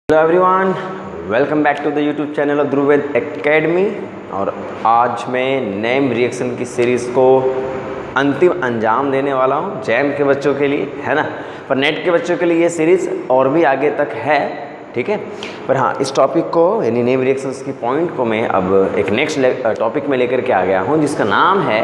Hello everyone, welcome back to the YouTube channel of Dhruved Academy. और आज मैं name reaction की सीरीज़ को अंतिम अंजाम देने वाला हूँ जैम के बच्चों के लिए, है ना। पर नेट के बच्चों के लिए ये सीरीज़ और भी आगे तक है, ठीक है। पर हाँ, इस टॉपिक को यानी नेम रिएक्शंस की पॉइंट को मैं अब एक नेक्स्ट टॉपिक में लेकर के आ गया हूँ, जिसका नाम है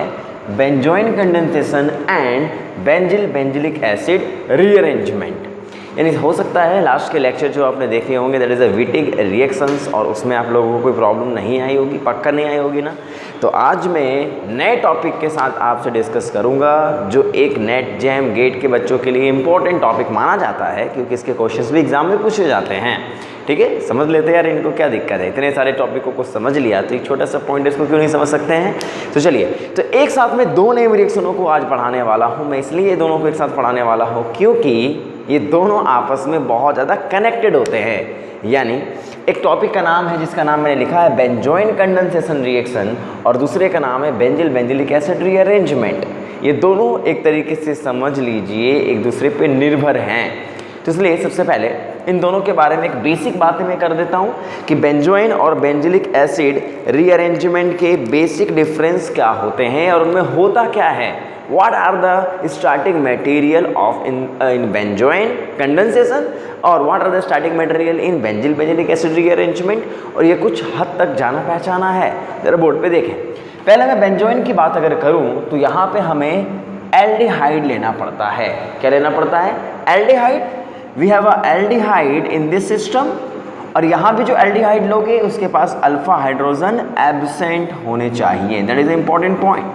benzoin condensation and benzyl benzilic acid rearrangement. यानी हो सकता है लास्ट के लेक्चर जो आपने देखे होंगे that is a Wittig reactions, और उसमें आप लोगों को कोई प्रॉब्लम नहीं आई होगी, पक्का नहीं आई होगी ना। तो आज मैं नए टॉपिक के साथ आपसे डिस्कस करूंगा जो एक नेट जैम गेट के बच्चों के लिए इंपॉर्टेंट टॉपिक माना जाता है, क्योंकि इसके क्वेश्चंस भी एग्जाम में पूछे जाते हैं, ठीक है। समझ लेते हैं यार, इनको क्या दिक्कत है, इतने सारे टॉपिकों को समझ लिया तो एक छोटा सा पॉइंट इसको क्यों नहीं समझ सकते हैं। तो चलिए, तो एक साथ में दो नेम रिएक्शनों को आज पढ़ाने वाला हूँ मैं। इसलिए ये दोनों को एक साथ पढ़ाने वाला हूँ क्योंकि ये दोनों आपस में बहुत ज़्यादा कनेक्टेड होते हैं। यानी एक टॉपिक का नाम है जिसका नाम मैंने लिखा है बेंजोइन कंडेंसेशन रिएक्शन, और दूसरे का नाम है बेंजिल बेंजिलिक एसिड रीअरेंजमेंट। ये दोनों एक तरीके से समझ लीजिए एक दूसरे पे निर्भर हैं। तो इसलिए सबसे पहले इन दोनों के बारे में एक बेसिक बातें मैं कर देता हूँ कि बेंजोइन और बेंजिलिक एसिड रीअरेंजमेंट के बेसिक डिफरेंस क्या होते हैं और उनमें होता क्या है। What are the starting material of in benzoin condensation और what are the starting material in benzyl benzylic acid rearrangement, और ये कुछ हद तक जाना पहचाना है। जरा बोर्ड पे देखें। पहले मैं बेंजोइन की बात अगर करूं तो यहाँ पे हमें एल्डिहाइड लेना पड़ता है। क्या लेना पड़ता है? Aldehyde. We have a aldehyde in this system, और यहाँ भी जो एल्डिहाइड लोगे उसके पास अल्फा हाइड्रोजन एब्सेंट होने चाहिए। That is important point.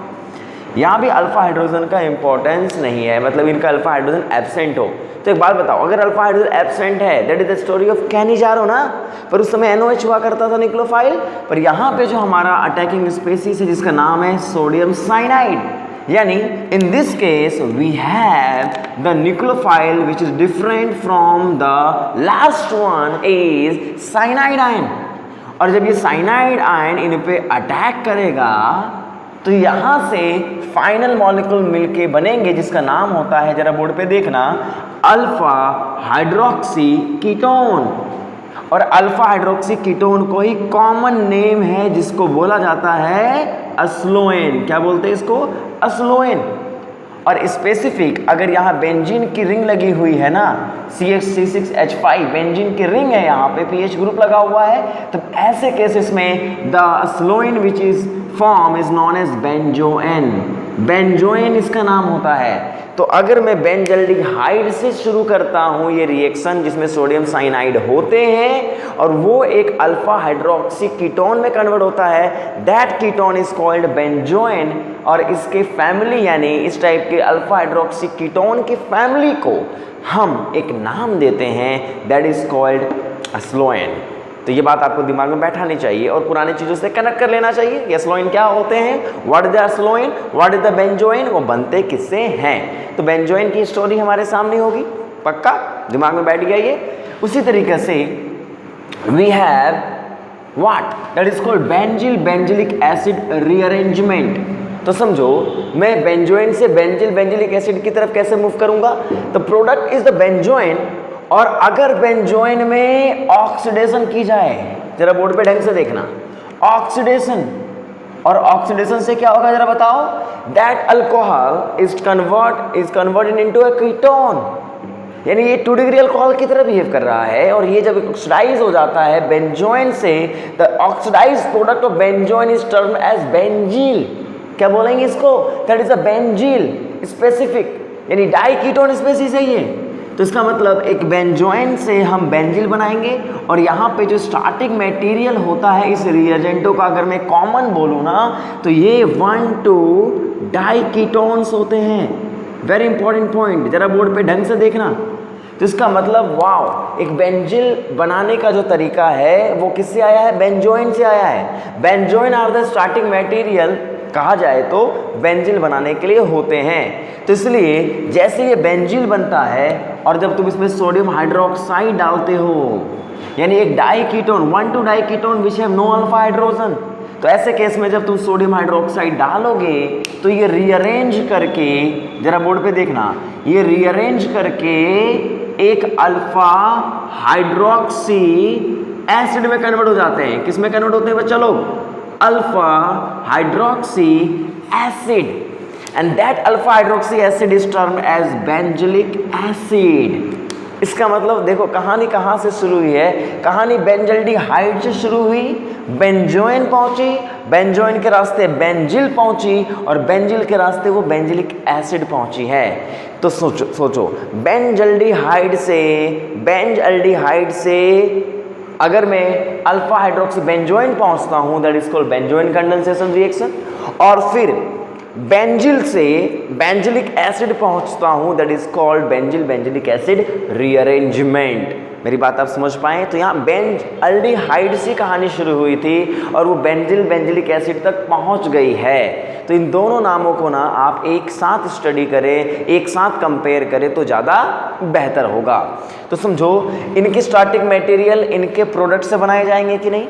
यहाँ भी अल्फा हाइड्रोजन का इंपॉर्टेंस नहीं है, मतलब इनका अल्फा हाइड्रोजन एब्सेंट हो। तो एक बात बताओ, अगर अल्फा हाइड्रोजन एब्सेंट है that is the story of Cannizzaro ना, पर उस समय NOH हुआ करता था न्यूक्लियोफाइल। पर यहाँ पे जो हमारा अटैकिंग स्पीसीज है जिसका नाम है सोडियम साइनाइड, यानी in this case we have the nucleophile which is different from the last one is cyanide ion. और जब ये साइनाइड आयन इन पे अटैक करेगा तो यहाँ से फाइनल मॉलिक्यूल मिलके बनेंगे जिसका नाम होता है, जरा बोर्ड पे देखना, अल्फा हाइड्रोक्सी कीटोन। और अल्फा हाइड्रोक्सी कीटोन को ही कॉमन नेम है जिसको बोला जाता है अस्लोएन। क्या बोलते हैं इसको? अस्लोएन। और स्पेसिफिक अगर यहाँ बेंजीन की रिंग लगी हुई है ना, CH6H5 बेंजीन की रिंग है, यहाँ पे PH ग्रुप लगा हुआ है, तो ऐसे केसेस में the acyloin which is form is known as benzoin. Benzoin इसका नाम होता है। तो अगर मैं बेंजल्डिहाइड से शुरू करता हूँ ये रिएक्शन जिसमें सोडियम साइनाइड होते हैं और वो एक अल्फा हाइड्रोक्सी कीटोन में कन्वर्ट होता है, दैट कीटोन इज कॉल्ड बेंजोएन। और इसके फैमिली यानी इस टाइप के अल्फा हाइड्रोक्सी कीटोन की फैमिली को हम एक नाम देते हैं, दैट इज कॉल्ड अस्लोएन। तो ये बात आपको दिमाग में बैठानी चाहिए और पुरानी चीज़ों से कनेक्ट कर लेना चाहिए कि अस्लोइन क्या होते हैं, what is the acyloin, what is the benzoin, वो बनते किससे हैं। तो बेंजोइन की स्टोरी हमारे सामने होगी, पक्का दिमाग में बैठ गया ये। उसी तरीके से we have what that is called benzil benzilic acid rearrangement. तो समझो मैं बेंजोइन से बेंजिल बेंजिलिक एसिड की तरफ कैसे मूव करूंगा। तो प्रोडक्ट इज द बेंजोइन, और अगर बेंजोइन में ऑक्सीडेशन की जाए, जरा बोर्ड पे ढंग से देखना, ऑक्सीडेशन, और ऑक्सीडेशन से क्या होगा जरा बताओ, that alcohol is converted into a ketone. यानी ये 2 डिग्री अल्कोहल की तरह बिहेव कर रहा है, और ये जब ऑक्सीडाइज हो जाता है बेंजोइन से, the oxidise product of benzoin is termed as benzil. क्या बोलेंगे इसको? That is a benzil specific, यानी डाई कीटोन स्पीसीज है ये। तो इसका मतलब एक बेंजोइन से हम बेंजिल बनाएंगे, और यहाँ पे जो स्टार्टिंग मटेरियल होता है इस रिएजेंटों का अगर मैं कॉमन बोलूँ ना, तो ये 1,2 डाई कीटोन्स होते हैं। वेरी इंपॉर्टेंट पॉइंट, जरा बोर्ड पे ढंग से देखना। तो इसका मतलब वाओ, एक बेंजिल बनाने का जो तरीका है वो किससे आया है? बेंजोइन से आया है। Benzoin are the starting material कहा जाए तो बेंजिल बनाने के लिए होते हैं। तो इसलिए जैसे ये बेंजिल बनता है और जब तुम इसमें सोडियम हाइड्रोक्साइड डालते हो, यानी एक diketone, 1,2 diketone which have no alpha hydrogen, तो ऐसे केस में जब तुम सोडियम हाइड्रोक्साइड डालोगे तो ये रीअरेंज करके, जरा बोर्ड पे देखना, ये रीअरेंज करके एक अल्फा हाइड्रोक्सी एसिड में कन्वर्ट हो जाते हैं। किस में कन्वर्ट होते हैं बच्चा लोग? Alpha hydroxy acid, and that alpha hydroxy acid is termed as benzoic acid. इसका मतलब देखो कहानी कहाँ से शुरू हुई है, कहानी बेंजल्डिहाइड से शुरू हुई, बेंजोइन पहुंची, बेंजोइन के रास्ते बेंजिल पहुंची और बेंजिल के रास्ते वो बेंजिलिक एसिड पहुंची है। तो सोचो बेंजल्डिहाइड से अगर मैं अल्फा हाइड्रोक्सी बेंजोइन पहुंचता हूं, that is called benzoin condensation reaction, और फिर बेंजिल से बेंजिलिक एसिड पहुंचता हूं, that is called benzylic acid rearrangement. मेरी बात आप समझ पाए? तो यहाँ बेंजल्डिहाइड से कहानी शुरू हुई थी और वो बेंजिलिक एसिड तक पहुंच गई है। तो इन दोनों नामों को ना आप एक साथ स्टडी करें, एक साथ कंपेयर करें तो ज़्यादा बेहतर होगा। तो समझो इनकी स्टार्टिंग मटेरियल इनके प्रोडक्ट से बनाए जाएंगे कि नहीं?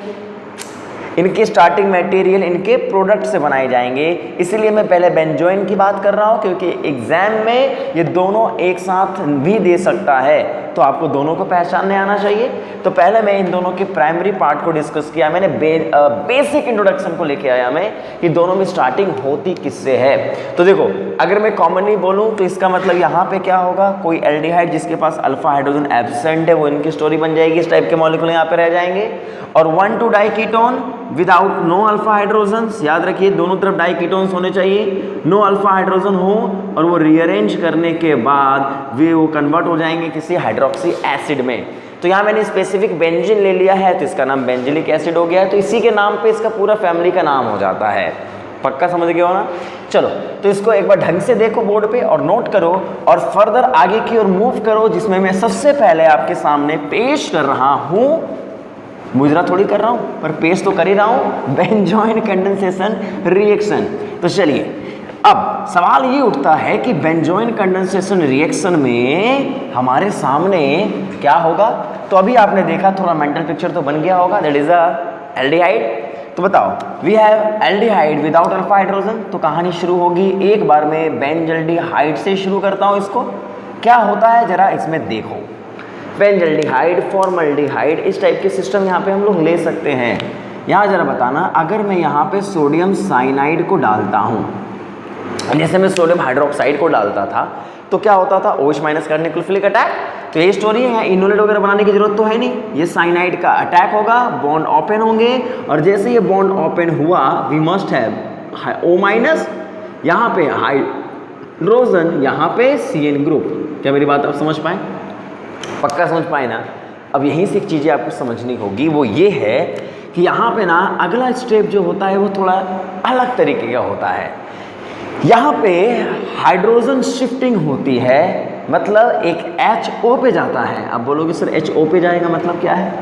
इनके स्टार्टिंग मटेरियल इनके प्रोडक्ट से बनाए जाएंगे, इसलिए मैं पहले बेंजोइन की बात कर रहा हूँ क्योंकि एग्जाम में ये दोनों एक साथ भी दे सकता है, तो आपको दोनों को पहचानने आना चाहिए। तो पहले मैं इन दोनों के प्राइमरी पार्ट को डिस्कस किया, मैंने बेसिक इंट्रोडक्शन को लेके आया मैं कि दोनों में स्टार्टिंग होती किससे है। तो देखो अगर मैं कॉमनली बोलूँ तो इसका मतलब यहाँ पे क्या होगा, कोई एल्डिहाइड जिसके पास अल्फा हाइड्रोजन एब्सेंट है वो इनकी स्टोरी बन जाएगी, इस टाइप के मॉलिक्यूल यहाँ पे रह जाएंगे। और 1,2 diketone without no alpha hydrogens, याद रखिए दोनों तरफ डाइकीटोन्स होने चाहिए, नो अल्फा हाइड्रोजन हो और वो रीअरेंज करने के बाद वो कन्वर्ट हो जाएंगे किसी हाइड्रोक्सी एसिड में। तो यहाँ मैंने स्पेसिफिक बेंजीन ले लिया है तो इसका नाम बेंजिलिक एसिड हो गया है, तो इसी के नाम पे इसका पूरा फैमिली का नाम हो जाता है। पक्का समझ गए हो ना? चलो तो इसको एक बार ढंग से देखो बोर्ड पे और नोट करो और फर्दर आगे की ओर मूव करो, जिसमें मैं सबसे पहले आपके सामने पेश कर रहा हूँ, मुजरा थोड़ी कर रहा हूँ पर पेश तो कर ही रहा हूँ, बेंजोइन कंडेंसेशन रिएक्शन। तो चलिए अब सवाल ये उठता है कि बेंजोइन कंडेंसेशन रिएक्शन में हमारे सामने क्या होगा। तो अभी आपने देखा, थोड़ा मेंटल पिक्चर तो बन गया होगा, दैट इज अ एल्डिहाइड। तो बताओ we have aldehyde without alpha hydrogen, तो कहानी शुरू होगी एक बार में बेंजल्डिहाइड से शुरू करता हूँ इसको। क्या होता है जरा इसमें देखो, बेंजल्डिहाइड, फॉर्मल्डिहाइड, इस टाइप के सिस्टम यहाँ पे हम लोग ले सकते हैं। यहाँ जरा बताना, अगर मैं यहाँ पे सोडियम साइनाइड को डालता हूँ, जैसे मैं सोडियम हाइड्रोक्साइड को डालता था तो क्या होता था, OH माइनस का न्यूक्लियोफिलिक अटैक। तो ये स्टोरी है, इनोलेट वगैरह बनाने की जरूरत तो है नहीं, ये साइनाइड का अटैक होगा, बॉन्ड ओपन होंगे और जैसे ये बॉन्ड ओपन हुआ we must have O minus, यहाँ पे हाइड्रोजन, यहाँ पे CN ग्रुप। क्या मेरी बात आप समझ पाए? पक्का समझ पाए ना? अब यहीं से एक चीज़ें आपको समझनी होगी, वो ये है कि यहाँ पे ना अगला स्टेप जो होता है वो थोड़ा अलग तरीके का होता है। यहाँ पे हाइड्रोजन शिफ्टिंग होती है, मतलब एक HO पे जाता है। अब बोलोगे सर HO पे जाएगा मतलब क्या है?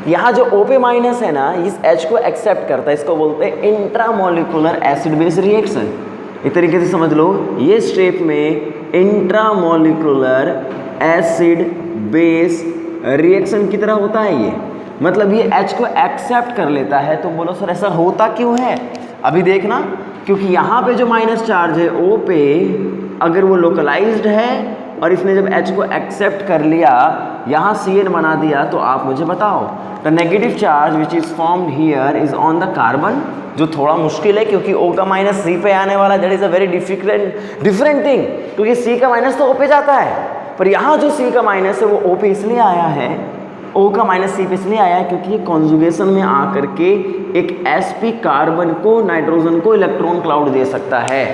यहाँ जो O पे माइनस है ना, इस H को एक्सेप्ट करता है, इसको बोलते हैं इंट्रामोलिकुलर एसिड बेस रिएक्शन। एक तरीके से समझ लो ये स्टेप में इंट्रामोलिकुलर एसिड बेस रिएक्शन की तरह होता है ये, मतलब ये H को एक्सेप्ट कर लेता है। तो बोलो सर ऐसा होता क्यों है? अभी देखना, क्योंकि यहाँ पे जो माइनस चार्ज है O पे, अगर वो लोकलाइज्ड है और इसने जब H को एक्सेप्ट कर लिया, यहाँ CN बना दिया, तो आप मुझे बताओ the negative charge which is formed here is on the carbon, जो थोड़ा मुश्किल है क्योंकि O का माइनस C पे आने वाला, that is a very different thing, क्योंकि C का माइनस तो O पे जाता है, पर यहाँ जो C का माइनस है वो O पे इसलिए आया है, O का माइनस C पे इसलिए आया है क्योंकि ये कॉन्जुगेशन में आकर के एक sp कार्बन को, नाइट्रोजन को इलेक्ट्रॉन क्लाउड दे सकता है,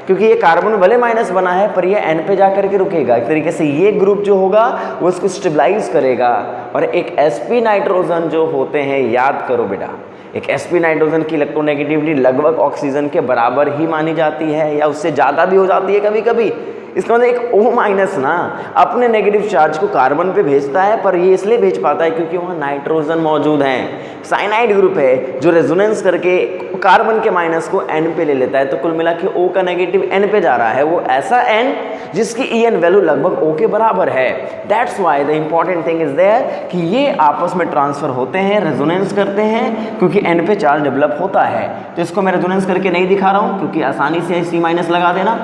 क्योंकि ये कार्बन भले माइनस बना है पर ये N पे जाकर के रुकेगा। एक तरीके से ये ग्रुप जो होगा वो इसको स्टेबलाइज करेगा, और एक sp नाइट्रोजन जो होते हैं, याद करो बेटा, एक sp नाइट्रोजन की इलेक्ट्रोनेगेटिविटी लगभग ऑक्सीजन के बराबर ही मानी जाती है या उससे ज़्यादा भी हो जाती है कभी कभी। इसका मतलब एक O माइनस ना अपने नेगेटिव चार्ज को कार्बन पे भेजता है, पर ये इसलिए भेज पाता है क्योंकि वहाँ नाइट्रोजन मौजूद हैं। साइनाइड ग्रुप है जो रेजोनेंस करके कार्बन के माइनस को N पे ले लेता है, तो कुल मिला के O का नेगेटिव N पे जा रहा है, वो ऐसा N जिसकी EN वैल्यू लगभग O के बराबर है। That's why the important thing is there कि ये आपस में ट्रांसफर होते हैं, रेजोनेंस करते हैं, क्योंकि N पे चार्ज डेवलप होता है। तो इसको मैं रेजोनेंस करके नहीं दिखा रहा हूँ क्योंकि आसानी से C माइनस लगा देना।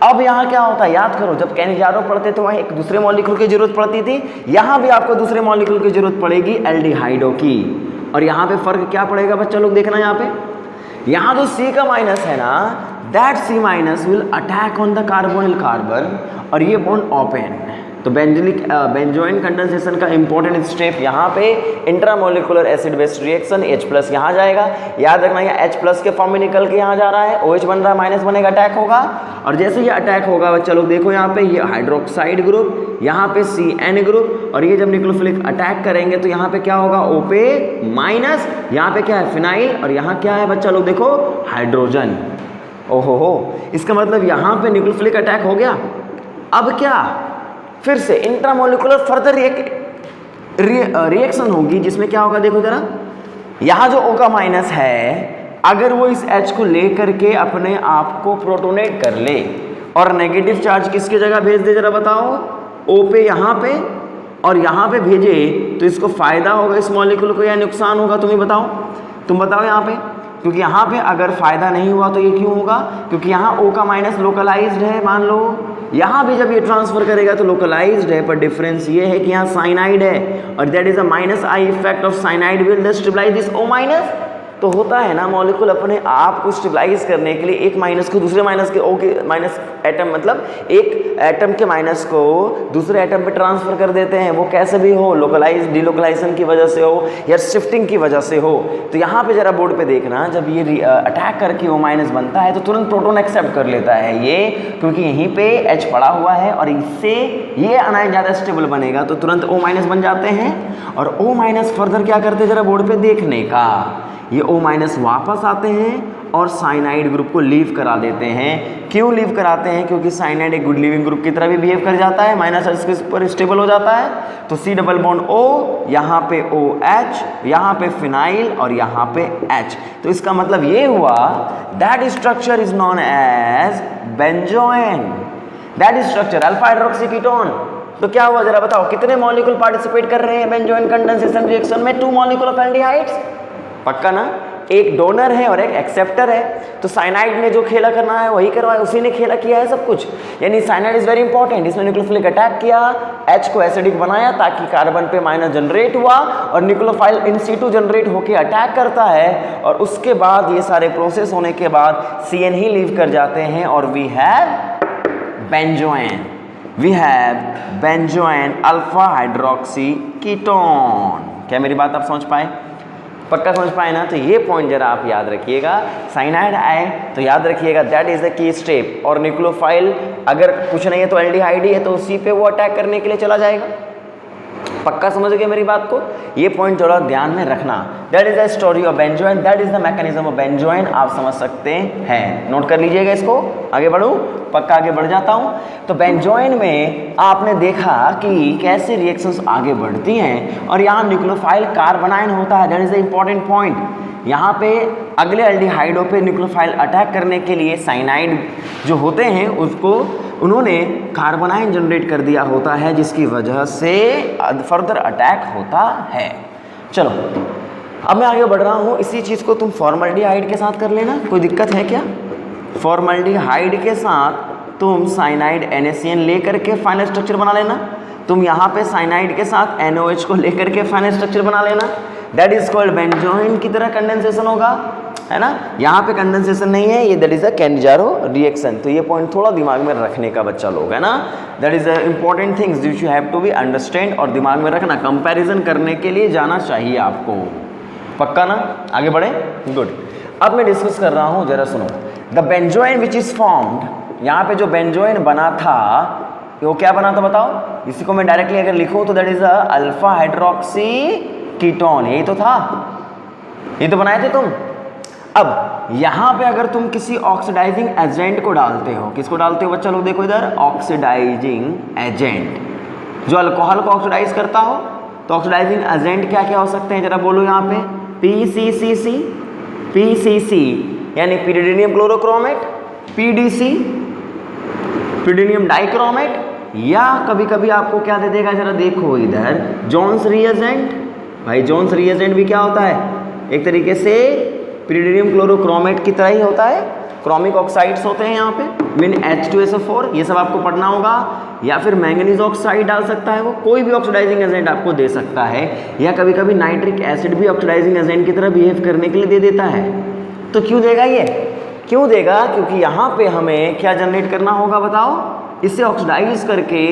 अब यहाँ क्या होता है, याद करो, जब कैनिजारो पढ़ते तो वहाँ एक दूसरे मॉलिक्यूल की जरूरत पड़ती थी, यहाँ भी आपको दूसरे मॉलिक्यूल की जरूरत पड़ेगी एल्डिहाइडो की। और यहाँ पे फर्क क्या पड़ेगा बच्चा लोग, देखना यहाँ पे, यहाँ जो C का माइनस है ना, that C minus will attack on the carbonyl carbon और ये बॉन्ड ओपन। तो बेंजोइन कंडेंसेशन का इंपॉर्टेंट स्टेप यहाँ पे intramolecular acid base reaction, H+ यहाँ जाएगा, याद रखना ये H+ के फॉर्म में निकल के यहाँ जा रहा है, OH बन रहा है, माइनस बनेगा, अटैक होगा। और जैसे ये अटैक होगा बच्चा लोग देखो यहाँ पे ये हाइड्रोक्साइड ग्रुप, यहाँ पे CN ग्रुप, और ये जब न्यूक्लियोफिलिक अटैक करेंगे तो यहाँ पे क्या होगा, O पे माइनस, यहाँ पे क्या है फिनाइल, और यहाँ क्या है बच्चा लोग देखो हाइड्रोजन। ओहो हो, इसका मतलब यहाँ पे न्यूक्लियोफिलिक अटैक हो गया। अब क्या, फिर से इंट्रामोलिकुलर फर्दर रिएक्शन होगी जिसमें क्या होगा देखो जरा, यहाँ जो O का माइनस है अगर वो इस H को ले करके अपने आप को प्रोटोनेट कर ले और नेगेटिव चार्ज किसकी जगह भेज दे जरा बताओ, O पे यहाँ पे, और यहाँ पे भेजे तो इसको फायदा होगा इस मॉलिक्यूल को या नुकसान होगा, तुम ही बताओ, तुम बताओ यहाँ पे। क्योंकि यहाँ पे अगर फायदा नहीं हुआ तो ये क्यों होगा, क्योंकि यहाँ O का माइनस लोकलाइज्ड है, मान लो यहाँ भी जब ये ट्रांसफर करेगा तो लोकलाइज्ड है, पर डिफरेंस ये है कि यहाँ साइनाइड है और that is a minus I effect of cyanide will stabilise this O minus. तो होता है ना मॉलिक्यूल अपने आप को स्टेबलाइज करने के लिए एक माइनस को दूसरे माइनस के O के माइनस एटम, मतलब एक एटम के माइनस को दूसरे एटम पे ट्रांसफर कर देते हैं, वो कैसे भी हो, लोकलाइज डिलोकलाइजेशन की वजह से हो या शिफ्टिंग की वजह से हो। तो यहाँ पे जरा बोर्ड पे देखना, जब ये अटैक करके O माइनस बनता है तो तुरंत प्रोटॉन एक्सेप्ट कर लेता है ये, क्योंकि यहीं पे H पड़ा हुआ है और इससे ये अनायन ज़्यादा स्टेबल बनेगा तो तुरंत O माइनस बन जाते हैं। और O माइनस फर्दर क्या करते हैं जरा बोर्ड पे देखने का, ये O माइनस वापस आते हैं और साइनाइड ग्रुप को लीव करा देते हैं। क्यों लीव कराते हैं, क्योंकि साइनाइड एक गुड लिविंग ग्रुप की तरह भी बिहेव कर जाता है, माइनस इसके ऊपर स्टेबल हो जाता है। तो C डबल बॉन्ड O, यहाँ पे OH, यहाँ पे फिनाइल और यहाँ पे H। तो इसका मतलब ये हुआ that structure is known as benzoin, that structure alpha hydroxy ketone. तो क्या हुआ जरा बताओ, कितने मॉलिक्यूल पार्टिसिपेट कर रहे हैं बेंजोइन कंडेंसेशन रिएक्शन में, 2 मॉलिक्यूल ऑफ एल्डिहाइड्स, पक्का ना, एक डोनर है और एक एक्सेप्टर है। तो साइनाइड ने जो खेला करना है वही करवाया, उसी ने खेला किया है सब कुछ, यानी साइनाइड इज वेरी इंपॉर्टेंट। इसने न्यूक्लियोफिलिक अटैक किया, H को एसिडिक बनाया ताकि कार्बन पे माइनस जनरेट हुआ और न्यूक्लियोफाइल इन situ जनरेट होकर अटैक करता है, और उसके बाद ये सारे प्रोसेस होने के बाद CN ही लीव कर जाते हैं और we have benzoin, we have benzoin alpha hydroxy ketone. क्या मेरी बात आप समझ पाए, पक्का समझ पाए ना। तो ये पॉइंट जरा आप याद रखिएगा, साइनाइड आए तो याद रखिएगा that is the key step, और न्यूक्लियोफाइल अगर कुछ नहीं है तो एल्डिहाइड ही है तो उसी पे वो अटैक करने के लिए चला जाएगा। पक्का समझ गए मेरी बात को, ये पॉइंट थोड़ा ध्यान में रखना। That is the story of benzoin, that is the mechanism of benzoin, आप समझ सकते हैं, नोट कर लीजिएगा इसको। आगे बढ़ूं, पक्का आगे बढ़ जाता हूं। तो बेंजोइन में आपने देखा कि कैसे रिएक्शंस आगे बढ़ती हैं और यहाँ न्यूक्लियोफाइल कार्बोनाइन होता है, that is the important point. यहाँ पे अगले एल्डिहाइडों पे न्यूक्लियोफाइल अटैक करने के लिए साइनाइड जो होते हैं उसको उन्होंने कार्बोनाइन जनरेट कर दिया होता है, जिसकी वजह से फर्दर अटैक होता है। चलो अब मैं आगे बढ़ रहा हूँ, इसी चीज़ को तुम फॉर्मल्डिहाइड के साथ कर लेना, कोई दिक्कत है क्या। फॉर्मल्डिहाइड के साथ तुम साइनाइड NaCN लेकर के फाइनल स्ट्रक्चर बना लेना, तुम यहाँ पे साइनाइड के साथ NOH को लेकर के फाइनल स्ट्रक्चर बना लेना, दैट इज कॉल्ड बेंजोइन की तरह कंडेंसेशन होगा, है ना। यहाँ पे कंडेंसेशन नहीं है, ये that is a Cannizzaro reaction. तो ये पॉइंट थोड़ा दिमाग में रखने का बच्चा लोग, है ना, that is a important things which you have to be understand, और दिमाग में रखना, कंपैरिजन करने के लिए जाना चाहिए आपको, पक्का ना। आगे बढ़े, गुड। अब मैं डिस्कस कर रहा हूँ, जरा सुनो। The benzoin which is formed, यहाँ पे जो बेंजोइन बना था वो क्या बना था बताओ, इसी को मैं डायरेक्टली अगर लिखूँ तो that is a alpha hydroxy ketone, यही तो था, ये तो बनाए थे तुम। अब यहाँ पे अगर तुम किसी ऑक्सीडाइजिंग एजेंट को डालते हो, किसको डालते हो बच्चा लोग देखो इधर, ऑक्सीडाइजिंग एजेंट, जो अल्कोहल को ऑक्सीडाइज करता हो, तो ऑक्सीडाइजिंग एजेंट क्या क्या हो सकते हैं जरा बोलो यहाँ पे, PCC यानी पिरिडीनियम क्लोरोक्रोमेट, PDC पिरिडीनियम डाइक्रोमेट, या कभी कभी आपको क्या दे देगा जरा देखो इधर, जोन्स रिएजेंट। भाई जोन्स रिएजेंट भी क्या होता है, एक तरीके से पिरिडीनियम क्लोरोक्रोमेट की तरह ही होता है, क्रोमिक ऑक्साइड्स होते हैं यहाँ पे, मीन H2SO4, ये सब आपको पढ़ना होगा। या फिर मैंगनीज ऑक्साइड डाल सकता है वो, कोई भी ऑक्सीडाइजिंग एजेंट आपको दे सकता है, या कभी कभी नाइट्रिक एसिड भी ऑक्सीडाइजिंग एजेंट की तरह बिहेव करने के लिए दे देता है। तो क्यों देगा ये, क्यों देगा? क्योंकि यहाँ पे हमें क्या जनरेट करना होगा बताओ, इसे ऑक्सीडाइज करके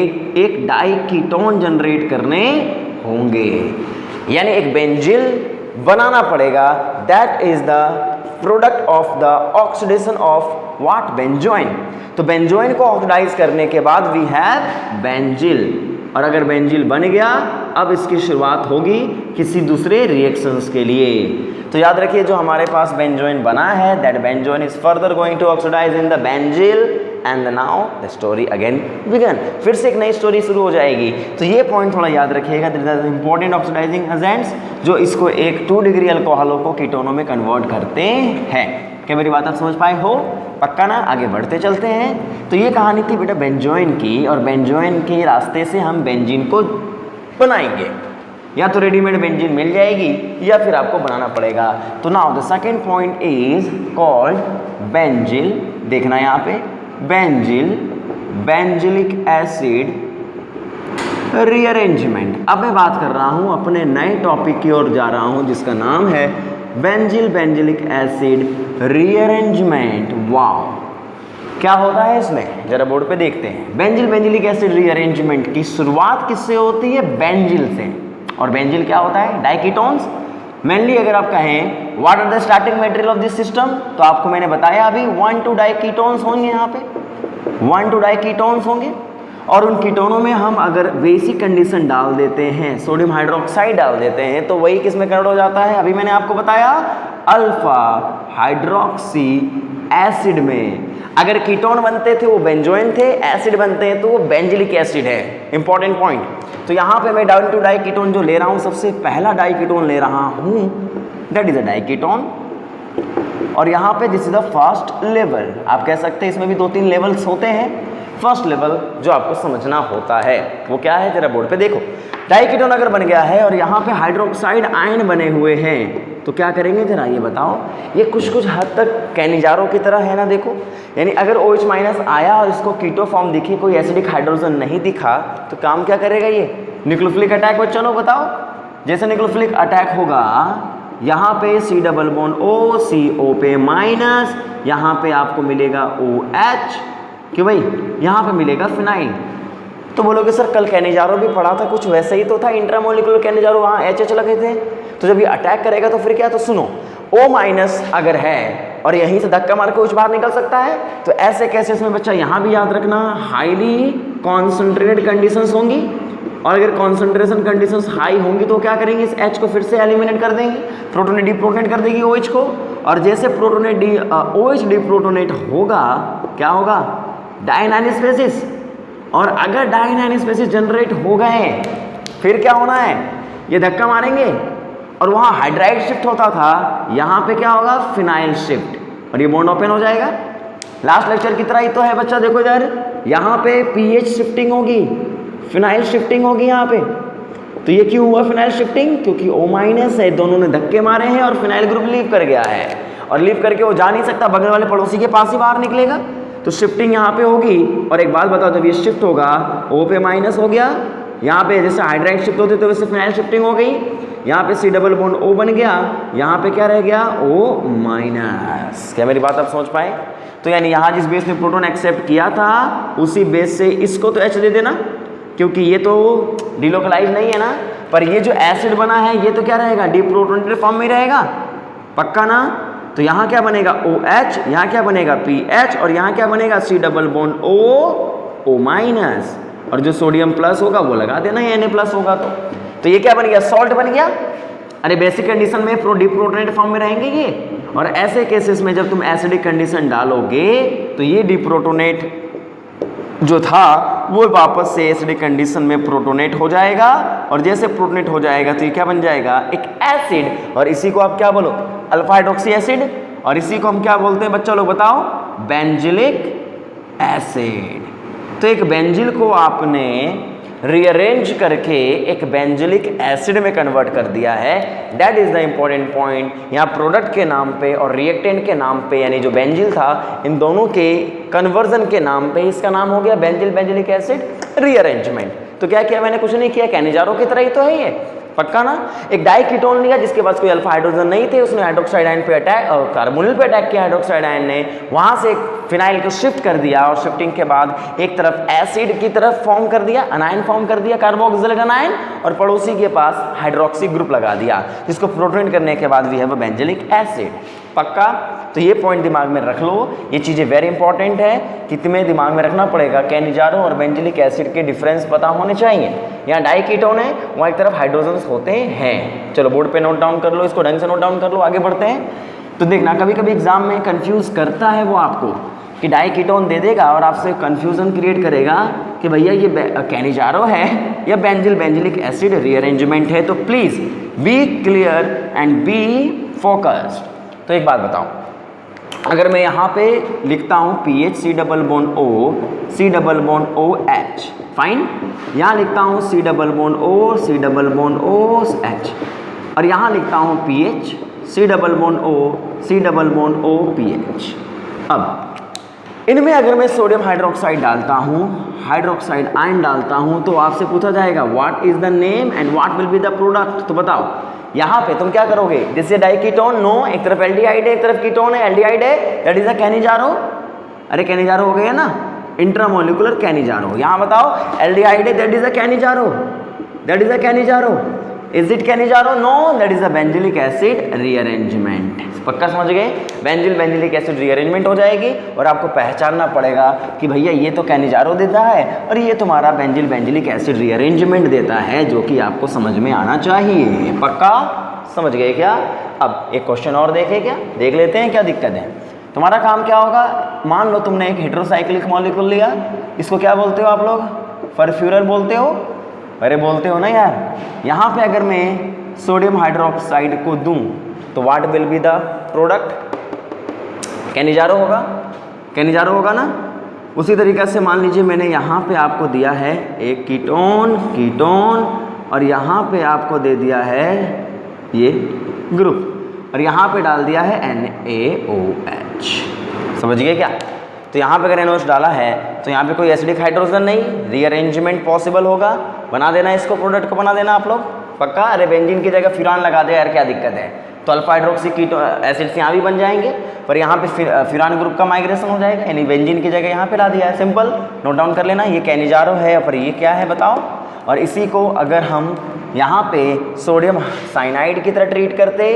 एक डाई कीटोन जनरेट करने होंगे, यानी एक बेंजिल बनाना पड़ेगा। That is the product of the oxidation of what, benzoin. तो बेंजोइन को ऑक्सीडाइज करने के बाद वी हैव बेंजिल, और अगर बेंजिल बन गया अब इसकी शुरुआत होगी किसी दूसरे रिएक्शंस के लिए। तो याद रखिए जो हमारे पास बेंजोइन बना है, that benzoin is further going to oxidise in the benzil and now the story again began, फिर से एक नई स्टोरी शुरू हो जाएगी। तो ये पॉइंट थोड़ा याद रखिएगा, that is important oxidising agents जो इसको एक 2 डिग्री अल्कोहलों को कीटोनों में कन्वर्ट करते हैं। क्या मेरी बात आप समझ पाए हो? पक्का ना? आगे बढ़ते चलते हैं। तो ये कहानी थी बेटा बेंजोइन की, और बेंजोइन के रास्ते से हम बेंजीन को बनाएंगे, या तो रेडीमेड बेंजीन मिल जाएगी या फिर आपको बनाना पड़ेगा। तो now the second point is called benzyl. देखना यहाँ पे बेंजिल, बेंजिलिक एसिड रीअरेंजमेंट। अब मैं बात कर रहा हूँ अपने नए टॉपिक की ओर जा रहा हूँ जिसका नाम है benzyl, benzilic acid rearrangement. Wow, क्या होता है इसमें जरा बोर्ड पे देखते हैं। बेंजिल, बेंजिलिक एसिड रीअरेंजमेंट की शुरुआत किससे होती है? बेंजिल से। और बेंजिल क्या होता है? डाइकीटोन्स। मेनली अगर आप कहें what are the starting material of this system, तो आपको मैंने बताया अभी 1 2 डाइकीटोन्स होंगे, यहाँ पे 1 2 डाइकीटोन्स होंगे। और उन कीटोनों में हम अगर बेसिक कंडीशन डाल देते हैं, सोडियम हाइड्रोक्साइड डाल देते हैं, तो वही किस में कन्वर्ट हो जाता है? अभी मैंने आपको बताया अल्फा हाइड्रोक्सी एसिड में। अगर कीटोन बनते थे वो बेंजोइन थे, एसिड बनते हैं तो वो बेंजिलिक एसिड है। Important point. तो यहाँ पे मैं डाउन टू डाई कीटोन जो ले रहा हूँ, सबसे पहला डाई कीटोन ले रहा हूँ, that is a diketone. और यहाँ पे this is the first level. आप कह सकते हैं इसमें भी 2-3 लेवल्स होते हैं। फर्स्ट लेवल जो आपको समझना होता है वो क्या है, जरा बोर्ड पे देखो। डाइकीटोन अगर बन गया है और यहाँ पे हाइड्रोक्साइड आयन बने हुए हैं, तो क्या करेंगे जरा ये बताओ। ये कुछ हद तक कैनिजारों की तरह है ना, देखो। यानी अगर OH माइनस आया और इसको कीटो फॉर्म दिखी, कोई एसिडिक हाइड्रोजन नहीं दिखा, तो काम क्या करेगा ये? न्यूक्लियोफिलिक अटैक बच्चों को बताओ। जैसे न्यूक्लियोफिलिक अटैक होगा, यहाँ पे C double bond O, CO पे माइनस, यहाँ पे आपको मिलेगा OH, कि भाई यहाँ पे मिलेगा फिनाइल। तो बोलोगे सर कल कैनिजारो भी पढ़ा था, कुछ वैसे ही तो था, इंट्रामोलिकुलर कैनिजारो, वहाँ HH लगे थे। तो जब ये अटैक करेगा तो फिर क्या? तो सुनो, O माइनस अगर है और यहीं से धक्का मार के कुछ बाहर निकल सकता है, तो ऐसे केसेस में बच्चा यहाँ भी याद रखना हाईली कॉन्सेंट्रेटेड कंडीशंस होंगी। और अगर कॉन्सेंट्रेशन कंडीशंस हाई होंगी तो क्या करेंगे? इस H को फिर से एलिमिनेट कर देंगे, प्रोटोनेट डिप्रोटोनेट कर देगी OH को। और जैसे प्रोटोनेट OH डिप्रोटोनेट होगा, क्या होगा? डायनाइन स्पेसिस। और अगर डायनाइन स्पेसिस जनरेट हो गए फिर क्या होना है? ये धक्का मारेंगे और वहाँ हाइड्राइड शिफ्ट होता था, यहाँ पे क्या होगा? फिनाइल शिफ्ट, और ये बॉन्ड ओपन हो जाएगा। लास्ट लेक्चर की तरह ही तो है बच्चा, देखो इधर, यहाँ पे pH शिफ्टिंग होगी, फिनाइल शिफ्टिंग होगी यहाँ पे। तो ये क्यों हुआ फिनाइल शिफ्टिंग? क्योंकि O माइनस है, दोनों ने धक्के मारे हैं और फिनाइल ग्रुप लीव कर गया है, और लीव करके वो जा नहीं सकता, बगल वाले पड़ोसी के पास ही बाहर निकलेगा। तो शिफ्टिंग यहाँ पे होगी। और एक बात बताओ, जब ये शिफ्ट होगा O पे माइनस हो गया, यहाँ पे जैसे हाइड्राइड शिफ्ट होते तो वैसे फिनाइल शिफ्टिंग हो गई, यहाँ पे C डबल बॉन्ड O बन गया, यहाँ पे क्या रह गया? O minus. क्या मेरी बात आप समझ पाए? तो यानी यहाँ जिस बेस ने प्रोटॉन एक्सेप्ट किया था उसी बेस से इसको तो H दे देना, क्योंकि ये तो डिलोकलाइज नहीं है ना। पर ये जो एसिड बना है ये तो क्या रहेगा? डिप्रोटोनेटेड फॉर्म में रहेगा, पक्का ना। तो यहाँ क्या बनेगा? OH, यहाँ क्या बनेगा? PH, और यहाँ क्या बनेगा? C double bond O minus, और जो सोडियम प्लस होगा वो लगा देना, Na प्लस होगा तो ये क्या बन गया? सॉल्ट बन गया। अरे बेसिक कंडीशन में डिप्रोटोनेटेड फॉर्म में रहेंगे ये, और ऐसे केसेस में जब तुम एसिडिक कंडीशन डालोगे तो ये डिप्रोटोनेट जो था वो वापस से एसिडिक कंडीशन में प्रोटोनेट हो जाएगा, और जैसे प्रोटोनेट हो जाएगा तो ये क्या बन जाएगा? एक एसिड। और इसी को आप क्या बोलो? Alpha hydroxy acid. और इसी को हम क्या बोलते हैं बच्चा लोग बताओ? Benzylic acid. तो एक बेंजिल को आपने रीअरेंज करके एक बेंजोलिक एसिड में कन्वर्ट कर दिया है। That is the important point. यहाँ प्रोडक्ट के नाम पे और रिएक्टेंट के नाम पे, यानी जो बेंजिल था, इन दोनों के कन्वर्जन के नाम पे इसका नाम हो गया बेंजिलिक एसिड रीअरेंजमेंट। तो क्या किया मैंने? कुछ नहीं किया, कैनिजारो की तरह ही तो है ये, पक्का ना। एक डाइकीटोन लिया जिसके पास कोई अल्फा हाइड्रोजन नहीं थे, उसने हाइड्रोक्साइड आयन पे अटैक और कार्बोनिल पे अटैक किया हाइड्रोक्साइड आयन ने, वहां से फिनाइल को शिफ्ट कर दिया और शिफ्टिंग के बाद एक तरफ एसिड की तरफ फॉर्म कर दिया, अनायन फॉर्म कर दिया, कार्बोक्सिलिक अनायन, और पड़ोसी के पास हाइड्रोक्सी ग्रुप लगा दिया, जिसको प्रोटोन करने के बाद we have a benzilic acid. पक्का? तो ये पॉइंट दिमाग में रख लो, ये चीज़ें वेरी इंपॉर्टेंट है कि तुम्हें दिमाग में रखना पड़ेगा। कैनिजारो और बेंजिलिक एसिड के डिफरेंस पता होने चाहिए। यहाँ डाइकीटोन है, वहाँ एक तरफ हाइड्रोजन्स होते हैं। चलो बोर्ड पे नोट डाउन कर लो, इसको ढंग से नोट डाउन कर लो, आगे बढ़ते हैं। तो देखना कभी कभी एग्जाम में कंफ्यूज करता है वो आपको कि डाइकीटोन दे देगा और आपसे कंफ्यूजन क्रिएट करेगा कि भैया ये कैनिजारो है या बेंजिलिक एसिड रीअरेंजमेंट है। तो please be clear and be focused. तो एक बात बताओ, अगर मैं यहाँ पे लिखता हूँ PH C double bond O C double bond OH, fine. यहाँ लिखता हूँ C double bond O C double bond OH, और यहाँ लिखता हूँ PH C double bond O C double bond OPH। अब इनमें अगर मैं सोडियम हाइड्रोक्साइड डालता हूँ, हाइड्रोक्साइड आयन डालता हूँ, तो आपसे पूछा जाएगा what is the name and what will be the product. तो बताओ यहाँ पे तुम क्या करोगे? दिस इज डाइकीटोन, नो, एक तरफ एल्डिहाइड है, एक तरफ कीटोन है, एल्डिहाइड है, दैट इज अ कैनिजारो। अरे कैनिजारो हो गया ना, इंट्रामोलिकुलर कैनिजारो। यहाँ बताओ एल्डिहाइड है, that is a Cannizzaro, that is a Cannizzaro. Is it Cannizzaro? No, that is a benzilic acid rearrangement. पक्का समझ गए? बेंजिलिक एसिड रीअरेंजमेंट हो जाएगी और आपको पहचानना पड़ेगा कि भैया ये तो कैनिजारो देता है और ये तुम्हारा बेंजिलिक एसिड रीअरेंजमेंट देता है, जो कि आपको समझ में आना चाहिए। पक्का समझ गए क्या? अब एक क्वेश्चन और देखे क्या? देख लेते हैं क्या दिक्कत है। तुम्हारा काम क्या होगा? मान लो तुमने एक हेटेरोसाइक्लिक मॉलिक्यूल लिया, इसको क्या बोलते हो आप लोग? परफ्यूरल बोलते हो? अरे बोलते हो ना यार। यहाँ पे अगर मैं सोडियम हाइड्रोक्साइड को दूं तो what will be the product? Cannizzaro होगा, कैनिजारो होगा ना। उसी तरीक़े से मान लीजिए मैंने यहाँ पे आपको दिया है एक कीटोन, और यहाँ पे आपको दे दिया है ये ग्रुप, और यहाँ पे डाल दिया है NaOH। समझ गए क्या? तो यहाँ पे अगर NaOH डाला है तो यहाँ पे कोई एसिडिक हाइड्रोजन नहीं, रीअरेंजमेंट पॉसिबल होगा। बना देना इसको, प्रोडक्ट को बना देना आप लोग, पक्का। अरे बेंजीन की जगह फ्यूरान लगा दे यार, क्या दिक्कत है? तो अल्फा हाइड्रोक्सी कीटो एसिड्स यहाँ भी बन जाएंगे, पर यहाँ पे फ्यूरान ग्रुप का माइग्रेशन हो जाएगा, यानी बेंजीन की जगह यहाँ पे ला दिया है। सिंपल नोट डाउन कर लेना, ये कैनिजारो है, पर ये क्या है बताओ। और इसी को अगर हम यहाँ पे सोडियम साइनाइड की तरह ट्रीट करते,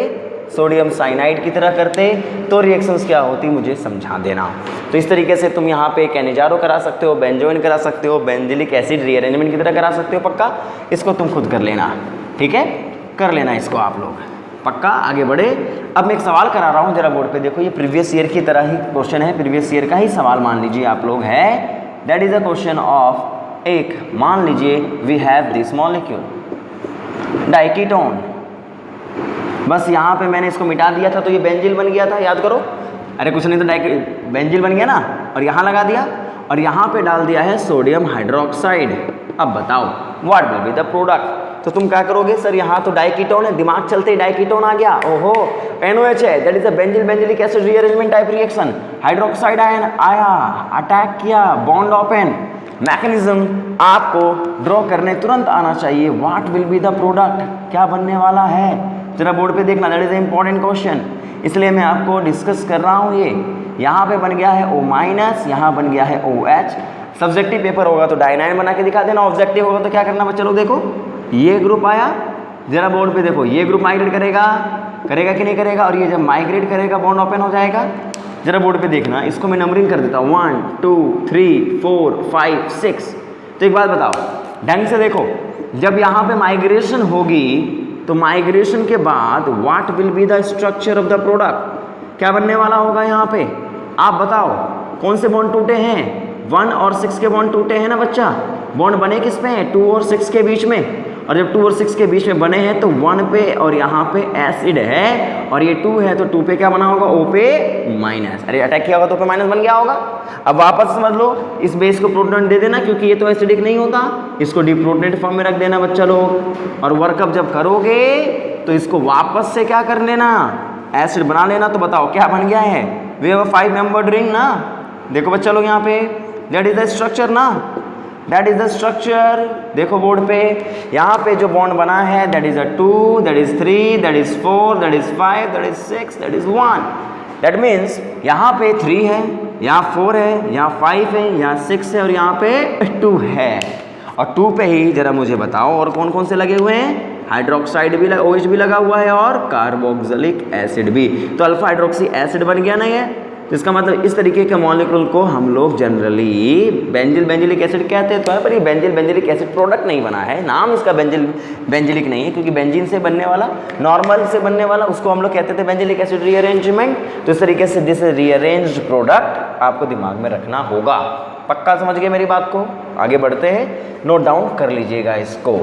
सोडियम साइनाइड की तरह करते, तो रिएक्शंस क्या होती मुझे समझा देना। तो इस तरीके से तुम यहाँ पे कैनिजारो करा सकते हो, बेंजोइन करा सकते हो, बेंजिलिक एसिड रीअरेंजमेंट की तरह करा सकते हो, पक्का। इसको तुम खुद कर लेना, ठीक है, कर लेना इसको आप लोग, पक्का। आगे बढ़े। अब मैं एक सवाल करा रहा हूँ, जरा बोर्ड पे देखो, ये प्रीवियस ईयर की तरह ही क्वेश्चन है, प्रीवियस ईयर का ही सवाल मान लीजिए आप लोग है। That is a question of, एक मान लीजिए we have this molecule diketone, बस यहाँ पे मैंने इसको मिटा दिया था तो ये बेंजिल बन गया था, याद करो। अरे कुछ नहीं तो बेंजिल बन गया ना, और यहाँ लगा दिया, और यहाँ पे डाल दिया है सोडियम हाइड्रोक्साइड। अब बताओ what will be the product? तो तुम क्या करोगे? सर यहाँ तो डाइकीटोन है, दिमाग चलते ही डाइकीटोन आ गया, ओहो NOH है, that is a benzilic acid rearrangement type reaction. Hydroxide ion आया, अटैक किया, बॉन्ड ओपन, मैकेनिज्म आपको ड्रॉ करने तुरंत आना चाहिए। What will be the product? क्या बनने वाला है? जरा बोर्ड पे देखना, that is a important question, इसलिए मैं आपको डिस्कस कर रहा हूँ। ये यहाँ पे बन गया है O-, यहाँ बन गया है OH। सब्जेक्टिव पेपर होगा तो डायनाइन बना के दिखा देना, ऑब्जेक्टिव होगा तो क्या करना बच्चा लोग? देखो ये ग्रुप आया, जरा बोर्ड पे देखो, ये ग्रुप माइग्रेट करेगा कि नहीं करेगा, और ये जब माइग्रेट करेगा बॉन्ड ओपन हो जाएगा। जरा बोर्ड पे देखना, इसको मैं नंबरिंग कर देता हूँ, 1 2 3 4 5 6। तो एक बात बताओ, ढंग से देखो, जब यहाँ पे माइग्रेशन होगी तो माइग्रेशन के बाद what will be the structure of the product? क्या बनने वाला होगा यहाँ पे? आप बताओ कौन से बॉन्ड टूटे हैं? 1 और 6 के बॉन्ड टूटे हैं ना बच्चा। बॉन्ड बने किस पे हैं? 2 और 6 के बीच में। और जब 2 और 6 के बीच में बने हैं तो 1 पे और यहाँ पे एसिड है और ये 2 है तो 2 पे क्या बना होगा, O पे माइनस। अरे अटैक किया होगा तो पे माइनस बन गया होगा। अब वापस समझ लो, इस बेस को प्रोटॉन दे देना क्योंकि ये तो एसिडिक नहीं होता, इसको डिप्रोटोनेटेड फॉर्म में रख देना बच्चा लोग। और वर्कअप जब करोगे तो इसको वापस से क्या कर लेना, एसिड बना लेना। तो बताओ क्या बन गया है, we have a 5 membered ring ना। देखो बच्चा लोग यहाँ पे दैट इज द स्ट्रक्चर ना, दैट इज द स्ट्रक्चर। देखो बोर्ड पे यहाँ पे जो बॉन्ड बना है that is a 2, that is 3, that is 4, that is 5, that is 6, that is 1। That means यहाँ पे 3 है, यहाँ 4 है, यहाँ 5 है, यहाँ 6 है और यहाँ पे 2 है। और 2 पे ही जरा मुझे बताओ और कौन कौन से लगे हुए हैं, हाइड्रोक्साइड भी OH भी लगा हुआ है और कार्बोक्सिलिक एसिड भी। तो अल्फा हाइड्रोक्सी एसिड बन गया ना ये। तो इसका मतलब इस तरीके के मॉलिक्यूल को हम लोग जनरली बेंजिलिक एसिड कहते हैं। तो है पर ये बेंजिलिक एसिड प्रोडक्ट नहीं बना है, नाम इसका बेंजिलिक नहीं है क्योंकि बेंजीन से बनने वाला, नॉर्मल से बनने वाला, उसको हम लोग कहते थे बेंजिलिक एसिड रीअरेंजमेंट। तो इस तरीके से दिस रीअरेंज्ड प्रोडक्ट आपको दिमाग में रखना होगा। पक्का समझ गए मेरी बात को? आगे बढ़ते हैं, नोट डाउन कर लीजिएगा इसको।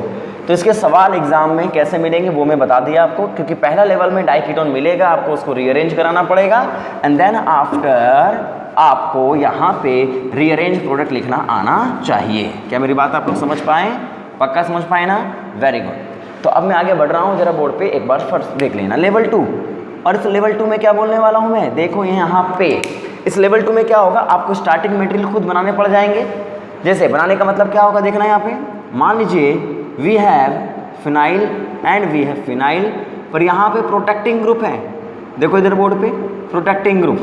तो इसके सवाल एग्जाम में कैसे मिलेंगे वो मैं बता दिया आपको, क्योंकि पहला लेवल में डाइकीटोन मिलेगा, आपको उसको रीअरेंज कराना पड़ेगा एंड देन आफ्टर आपको यहाँ पे रीअरेंज प्रोडक्ट लिखना आना चाहिए। क्या मेरी बात आप लोग समझ पाए? पक्का समझ पाए ना? Very good. तो अब मैं आगे बढ़ रहा हूँ, जरा बोर्ड पे एक बार फर्स्ट देख लेना लेवल 2। और इस लेवल 2 में क्या बोलने वाला हूँ मैं, देखो यहाँ पे इस लेवल 2 में क्या होगा, आपको स्टार्टिंग मटेरियल खुद बनाने पड़ जाएंगे। जैसे बनाने का मतलब क्या होगा, देखना यहाँ पे, मान लीजिए we have phenyl and we have phenyl, पर यहाँ पे प्रोटेक्टिंग ग्रुप है। देखो इधर बोर्ड पे प्रोटेक्टिंग ग्रुप।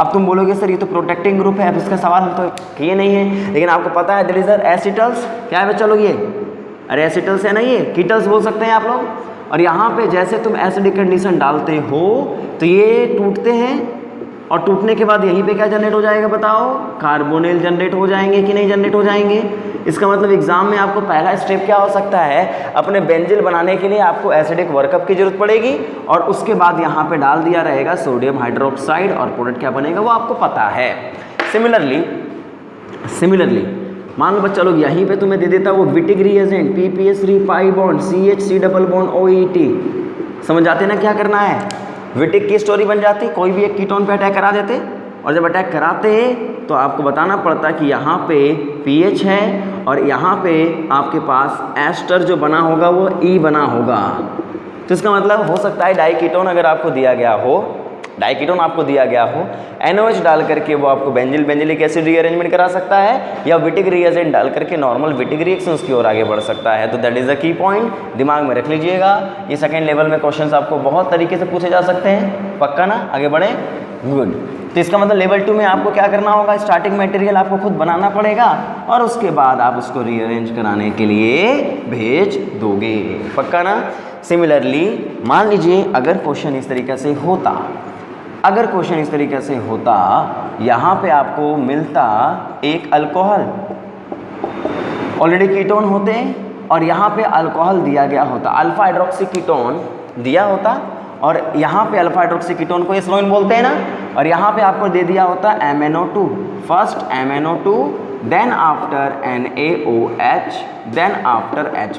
अब तुम बोलोगे सर ये तो प्रोटेक्टिंग ग्रुप है, अब इसका सवाल हम तो किए नहीं है, लेकिन आपको पता है दैट इज एसिटल्स। क्या है बच्चा लोग ये, अरे एसिटल्स है ना, ये कीटल्स बोल सकते हैं आप लोग। और यहाँ पे जैसे तुम एसिडिक कंडीशन डालते हो तो ये टूटते हैं और टूटने के बाद यहीं पे क्या जनरेट हो जाएगा बताओ, कार्बोनिल जनरेट हो जाएंगे कि नहीं जनरेट हो जाएंगे। इसका मतलब एग्जाम में आपको पहला स्टेप क्या हो सकता है, अपने बेंजिल बनाने के लिए आपको एसिडिक वर्कअप की जरूरत पड़ेगी और उसके बाद यहाँ पे डाल दिया रहेगा सोडियम हाइड्रोक्साइड और प्रोडक्ट क्या बनेगा वो आपको पता है। सिमिलरली मान लो बच्चा लोग यहीं पे तुम्हें दे देता वो Wittig reagent PPS3 pi bond CH3 double bond OET। समझ जाते ना क्या करना है, विटिक की स्टोरी बन जाती, कोई भी एक कीटोन पे अटैक करा देते और जब अटैक कराते तो आपको बताना पड़ता कि यहाँ पे pH है और यहाँ पे आपके पास एस्टर जो बना होगा वो E बना होगा। तो इसका मतलब हो सकता है डाइकीटोन अगर आपको दिया गया हो, डाइकीटोन आपको दिया गया हो, NOH डाल करके वो आपको बेंजिलिक एसिड रीअरेंजमेंट करा सकता है या विटिक रिएजेंट डाल करके नॉर्मल विटिक रिएक्शंस की ओर आगे बढ़ सकता है। तो that is the key point, दिमाग में रख लीजिएगा। ये सेकेंड लेवल में क्वेश्चंस आपको बहुत तरीके से पूछे जा सकते हैं, पक्का ना? आगे बढ़े, गुड। तो इसका मतलब लेवल 2 में आपको क्या करना होगा, स्टार्टिंग मटेरियल आपको खुद बनाना पड़ेगा और उसके बाद आप उसको रीअरेंज कराने के लिए भेज दोगे, पक्का ना? सिमिलरली मान लीजिए अगर क्वेश्चन इस तरीके से होता, यहाँ पे आपको मिलता एक अल्कोहल, ऑलरेडी कीटोन होते और यहाँ पे अल्कोहल दिया गया होता, अल्फा हाइड्रोक्सी कीटोन दिया होता और यहाँ पे अल्फा हाइड्रोक्सी कीटोन को एस्लोइन बोलते हैं ना, और यहाँ पे आपको दे दिया होता MnO2, first MnO2 then after NaOH then after H+।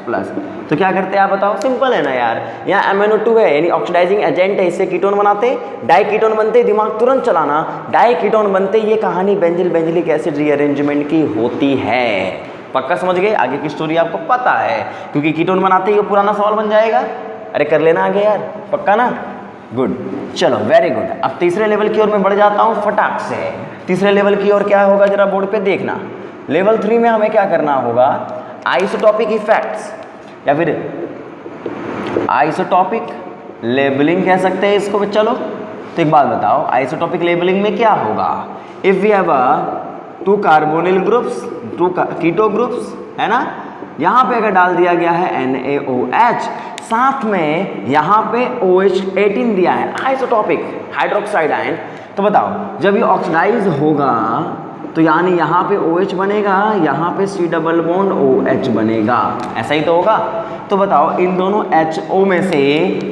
तो क्या करते हैं आप बताओ, सिंपल है ना यार, यहाँ MnO2 है यानी ऑक्सीडाइजिंग एजेंट है, इससे कीटोन बनाते, डाइकीटोन बनते, दिमाग तुरंत चलाना, डाइकीटोन बनते, ये कहानी बेंजिलिक एसिड रीअरेंजमेंट की होती है। पक्का समझ गए? आगे की स्टोरी आपको पता है क्योंकि कीटोन बनाते ही वो पुराना सवाल बन जाएगा। अरे कर लेना आगे यार, पक्का ना? गुड, चलो वेरी गुड। अब तीसरे लेवल की ओर मैं बढ़ जाता हूँ फटाक से। तीसरे लेवल की ओर क्या होगा जरा बोर्ड पे देखना। लेवल 3 में हमें क्या करना होगा, आइसोटॉपिक इफेक्ट्स या फिर आइसोटॉपिक लेबलिंग कह सकते हैं इसको बच्चा लोग। तो एक बात बताओ, आइसोटॉपिक लेबलिंग में क्या होगा, if we have 2 carbonyl groups, 2 keto groups, है ना, यहाँ पे अगर डाल दिया गया है NaOH, साथ में यहाँ पे OH18 दिया है, आइसोटॉपिक हाइड्रोक्साइड आयन, तो बताओ जब ये ऑक्सीडाइज होगा तो यानी यहाँ पे OH बनेगा, यहाँ पे C डबल बॉन्ड OH बनेगा, ऐसा ही तो होगा। तो बताओ इन दोनों HO में से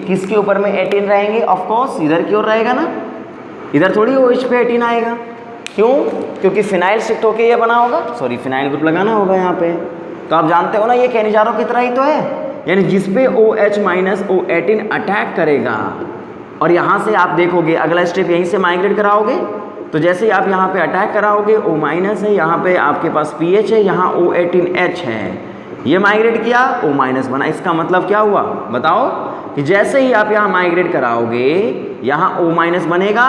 किसके ऊपर में 18 रहेंगे, ऑफ कोर्स इधर की ओर रहेगा ना, इधर थोड़ी OH पे 18 आएगा। क्यों? क्योंकि फिनाइल शिफ्ट होके ये बना होगा, सॉरी फिनाइल ग्रुप लगाना होगा यहाँ पे, तो आप जानते हो ना ये कैनिजारो की तरह ही तो है, यानी जिसपे OH माइनस O18 अटैक करेगा और यहाँ से आप देखोगे अगला स्टेप यहीं से माइग्रेट कराओगे, तो जैसे ही आप यहाँ पे अटैक कराओगे O माइनस है, यहाँ पे आपके पास PH है, यहाँ O18H है, ये माइग्रेट किया O माइनस बना। इसका मतलब क्या हुआ बताओ कि जैसे ही आप यहाँ माइग्रेट कराओगे यहाँ O माइनस बनेगा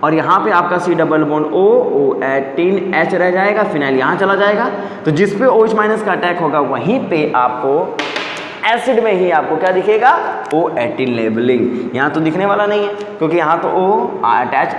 और यहाँ पे आपका C डबल बॉन्ड O18H रह जाएगा, फिनाइल यहाँ चला जाएगा। तो जिस पे OH माइनस का अटैक होगा वहीं पे आपको एसिड में ही आपको क्या दिखेगा, O18 लेबलिंग। यहाँ तो दिखने वाला नहीं है क्योंकि यहाँ तो O attach